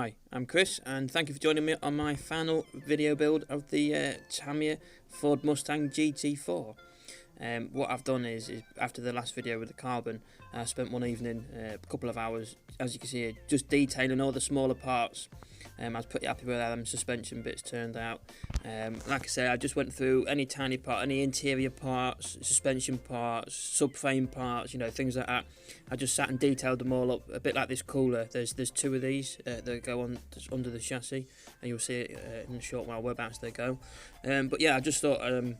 Hi, I'm Chris and thank you for joining me on my final video build of the Tamiya Ford Mustang GT4. What I've done is after the last video with the carbon, I spent one evening, a couple of hours, as you can see here, just detailing all the smaller parts. I was pretty happy with how them suspension bits turned out. Like I say, I just went through any tiny part, any interior parts, suspension parts, subframe parts, you know, things like that. I just sat and detailed them all up, a bit like this cooler. There's two of these that go on under the chassis, and you'll see it in a short while whereabouts they go. But yeah, I just thought I'd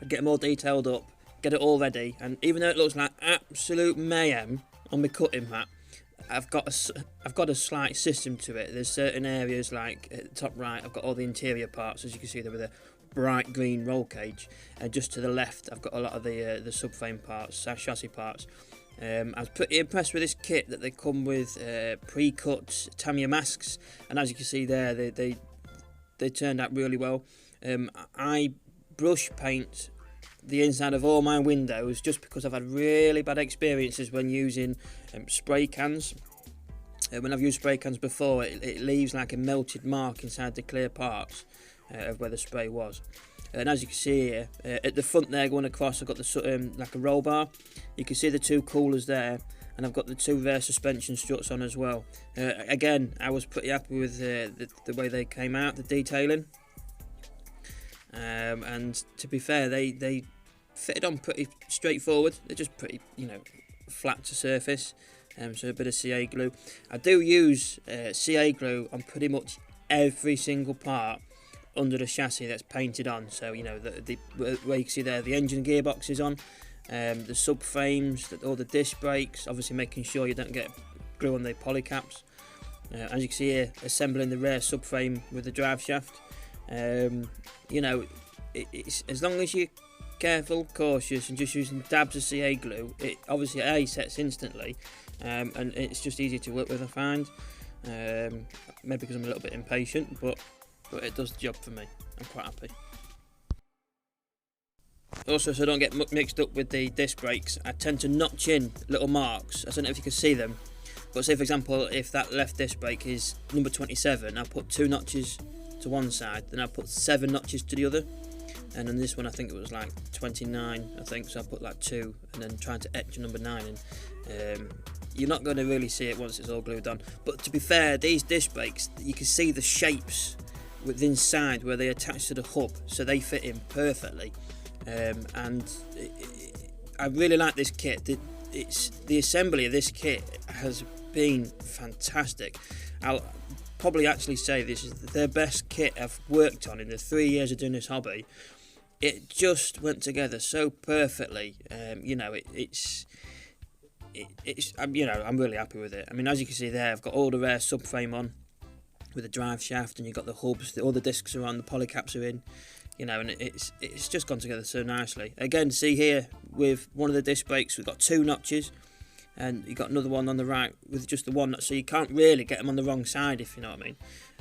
get them all detailed up, get it all ready, and even though it looks like absolute mayhem on my cutting mat, I've got a slight system to it. There's certain areas, like at the top right, I've got all the interior parts, as you can see there with a bright green roll cage, and just to the left I've got a lot of the subframe parts, chassis parts. I was pretty impressed with this kit that they come with pre-cut Tamiya masks, and as you can see there, they turned out really well. I brush paint the inside of all my windows just because I've had really bad experiences when using spray cans. When I've used spray cans before, it leaves like a melted mark inside the clear parts of where the spray was. And as you can see here, at the front there going across, I've got the like a roll bar. You can see the two coolers there, and I've got the two rear suspension struts on as well. Again, I was pretty happy with the way they came out, the detailing. And to be fair, they fitted on pretty straightforward. They're just pretty, you know, flat to surface. So a bit of CA glue. I do use CA glue on pretty much every single part under the chassis that's painted on. So you know, where you can see there, the engine gearbox is on, the subframes, all the disc brakes. Obviously, making sure you don't get glue on the polycaps. As you can see here, assembling the rear subframe with the driveshaft. You know, it's as long as you're careful, cautious, and just using dabs of CA glue, it obviously A sets instantly, and it's just easy to work with, I find. Maybe because I'm a little bit impatient, but it does the job for me. I'm quite happy. Also, so I don't get mixed up with the disc brakes, I tend to notch in little marks. I don't know if you can see them, but say for example, if that left disc brake is number 27, I'll put 2 notches to one side, then I'll put 7 notches to the other. And on this one, I think it was like 29, I think, so I put like 2, and then trying to etch number 9 in. You're not going to really see it once it's all glued on. But to be fair, these disc brakes, you can see the shapes within inside where they attach to the hub, so they fit in perfectly. I really like this kit. The assembly of this kit has been fantastic. I'll probably actually say this is the best kit I've worked on in the 3 years of doing this hobby. It just went together so perfectly. You know, you know, I'm really happy with it. I mean, as you can see there, I've got all the rear subframe on with the drive shaft, and you've got the hubs, all the discs are on, the polycaps are in. You know, and it's just gone together so nicely. Again, see here with one of the disc brakes, we've got 2 notches, and you got another one on the right with just the one notch, so you can't really get them on the wrong side, if you know what I mean.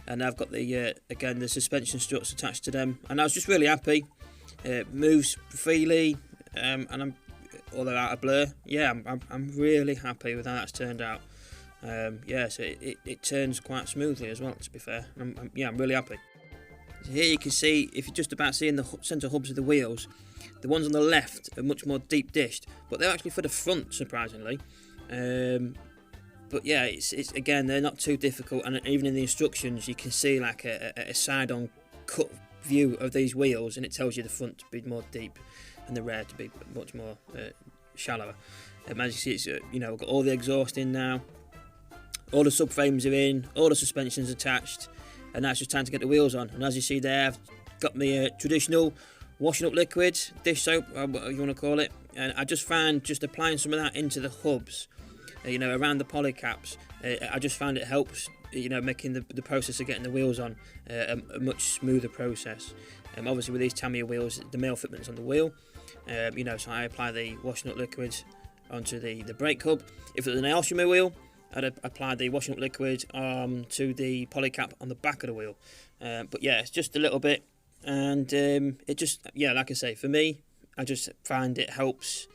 And I've got the again, the suspension struts attached to them, and I was just really happy. It moves freely, and although out of blur, yeah, I'm really happy with how that's turned out. Yeah, so it turns quite smoothly as well, to be fair. I'm really happy. So here you can see, if you're just about seeing the centre hubs of the wheels, the ones on the left are much more deep dished, but they're actually for the front, surprisingly. But yeah, it's again, they're not too difficult, and even in the instructions you can see like a side-on cut view of these wheels, and it tells you the front to be more deep and the rear to be much more shallower. As you see, it's you know, we've got all the exhaust in now, all the subframes are in, all the suspension's attached, and now it's just time to get the wheels on. And as you see there, I've got my traditional washing up liquid, dish soap, whatever you want to call it, and I just found just applying some of that into the hubs, you know, around the polycaps, I just found it helps, you know, making the process of getting the wheels on a much smoother process. Obviously with these Tamiya wheels, the male fitment's on the wheel, you know, so I apply the washing up liquid onto the brake hub. If it was an Elshima wheel, I'd apply the washing up liquid to the polycap on the back of the wheel. But yeah, it's just a little bit, and it just, yeah, like I say, for me, I just find it helps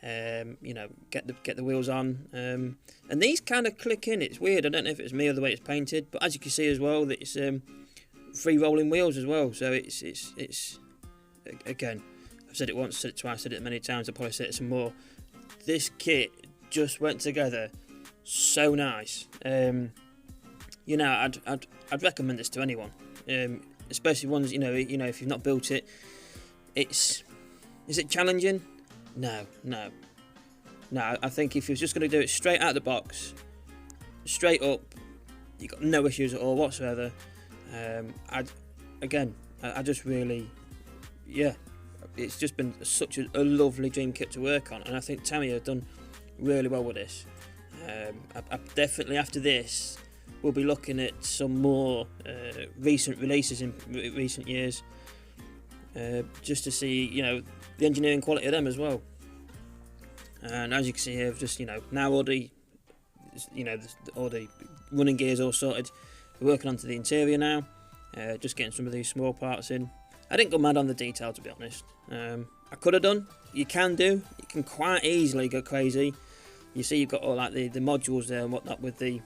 You know, get the wheels on, and these kind of click in. It's weird. I don't know if it's me or the way it's painted, but as you can see as well, that it's free rolling wheels as well. So it's again, I've said it once, said it twice, said it many times. I'll probably say it some more. This kit just went together so nice. You know, I'd recommend this to anyone, especially ones you know if you've not built it. Is it challenging? No. I think if you're just going to do it straight out of the box, straight up, you got no issues at all whatsoever. I just really, yeah, it's just been such a lovely dream kit to work on, and I think Tamiya have done really well with this. I definitely after this we'll be looking at some more recent releases in recent years, just to see the engineering quality of them as well. And as you can see here, just now all the running gears all sorted. We're working onto the interior now, just getting some of these small parts in. I didn't go mad on the detail, to be honest. I could have done. You can quite easily go crazy. You see you've got all like the modules there and whatnot with the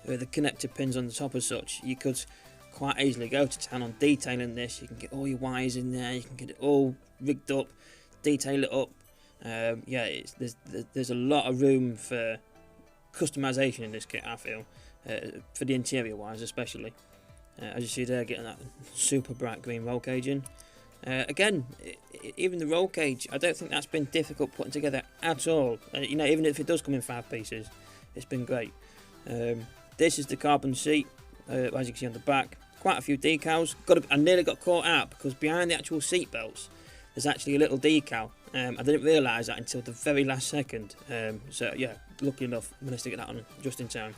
connector pins on the top as such. You could quite easily go to town on detailing this. You can get all your wires in there, you can get it all rigged up, detail it up. There's a lot of room for customization in this kit, I feel, for the interior wise especially. As you see there, getting that super bright green roll cage in. Again, even the roll cage, I don't think that's been difficult putting together at all. Even if it does come in 5 pieces, it's been great. This is the carbon seat, as you can see on the back. Quite a few decals. I nearly got caught out because behind the actual seat belts, there's actually a little decal. I didn't realise that until the very last second. So yeah, lucky enough, I managed to get that on just in time.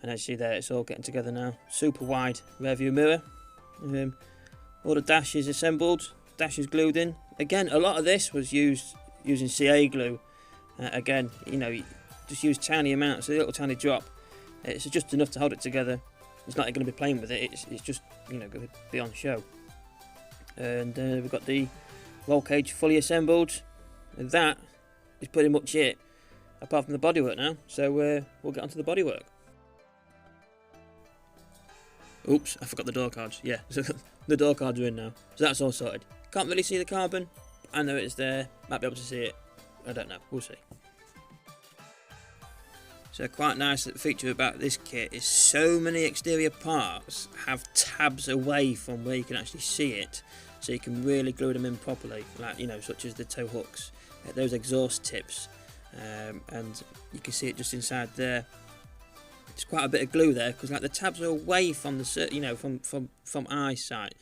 And as you see there, it's all getting together now. Super wide rear view mirror. All the dash is assembled, dash is glued in. Again, a lot of this was used using CA glue. Again, just use tiny amounts, a little tiny drop. It's just enough to hold it together. It's not going to be playing with it. It's just going to be on show. And we've got the roll cage fully assembled. And that is pretty much it, apart from the bodywork now. So we'll get onto the bodywork. Oops, I forgot the door cards. Yeah, so the door cards are in now. So that's all sorted. Can't really see the carbon. I know it's there. Might be able to see it. I don't know. We'll see. So quite nice feature about this kit is so many exterior parts have tabs away from where you can actually see it. So you can really glue them in properly. Like, such as the tow hooks, those exhaust tips. And you can see it just inside there. It's quite a bit of glue there because like the tabs are away from the from eyesight.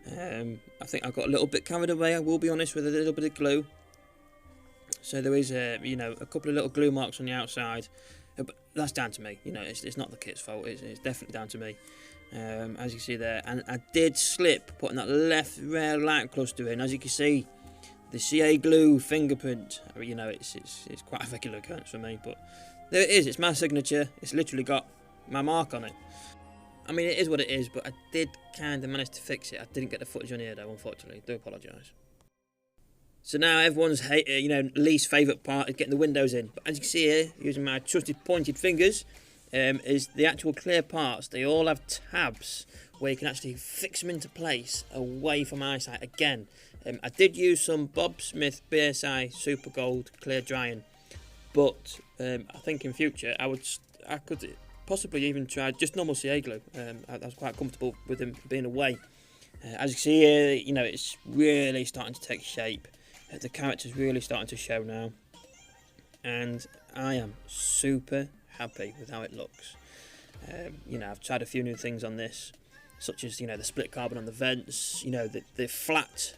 I think I got a little bit carried away, I will be honest, with a little bit of glue. So there is a couple of little glue marks on the outside, but that's down to me. It's not the kit's fault. It's definitely down to me. As you can see there, and I did slip putting that left rear light cluster in. As you can see, the CA glue fingerprint. It's quite a regular occurrence for me, but there it is. It's my signature. It's literally got my mark on it. I mean, it is what it is, but I did kind of manage to fix it. I didn't get the footage on here though, unfortunately. Do apologise. So now everyone's least favourite part is getting the windows in. But as you can see here, using my trusted pointed fingers, is the actual clear parts. They all have tabs where you can actually fix them into place away from eyesight again. I did use some Bob Smith BSI Super Gold clear drying, but I think in future I could possibly even try just normal CA glue. I was quite comfortable with them being away. As you can see here, it's really starting to take shape. The character's really starting to show now, and I am super happy with how it looks. I've tried a few new things on this, such as the split carbon on the vents, the flat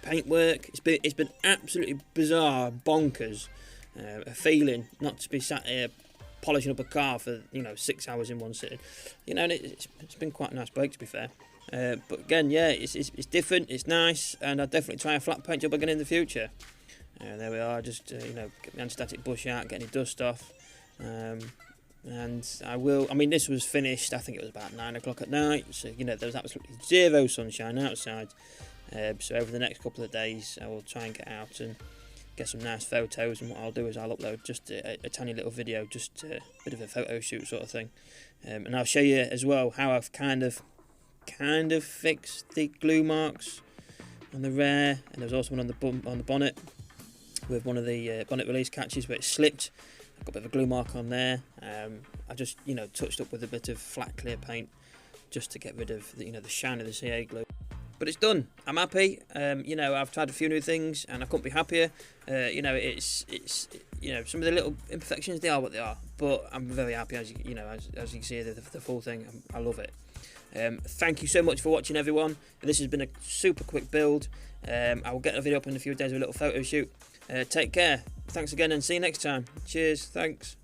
paintwork. It's been absolutely bizarre, bonkers. A feeling not to be sat here polishing up a car for 6 hours in one sitting. And it's been quite a nice break, to be fair. But again, yeah, it's different, it's nice, and I'll definitely try a flat paint job again in the future. There we are, just get the anti-static bush out, get any dust off. And I mean, this was finished, I think it was about 9 o'clock at night, so there was absolutely zero sunshine outside. So over the next couple of days I will try and get out and get some nice photos. And what I'll do is I'll upload just a tiny little video, just a bit of a photo shoot sort of thing, and I'll show you as well how I've kind of fixed the glue marks on the rear, and there's also one on the bonnet with one of the bonnet release catches where it slipped. I've got a bit of a glue mark on there. I just touched up with a bit of flat clear paint just to get rid of the the shine of the CA glue. But it's done. I'm happy. I've tried a few new things and I couldn't be happier. It's some of the little imperfections, they are what they are, but I'm very happy, as you can see the full thing. I love it. Thank you so much for watching, everyone. This has been a super quick build. I will get a video up in a few days with a little photo shoot. Take care. Thanks again and see you next time. Cheers. Thanks.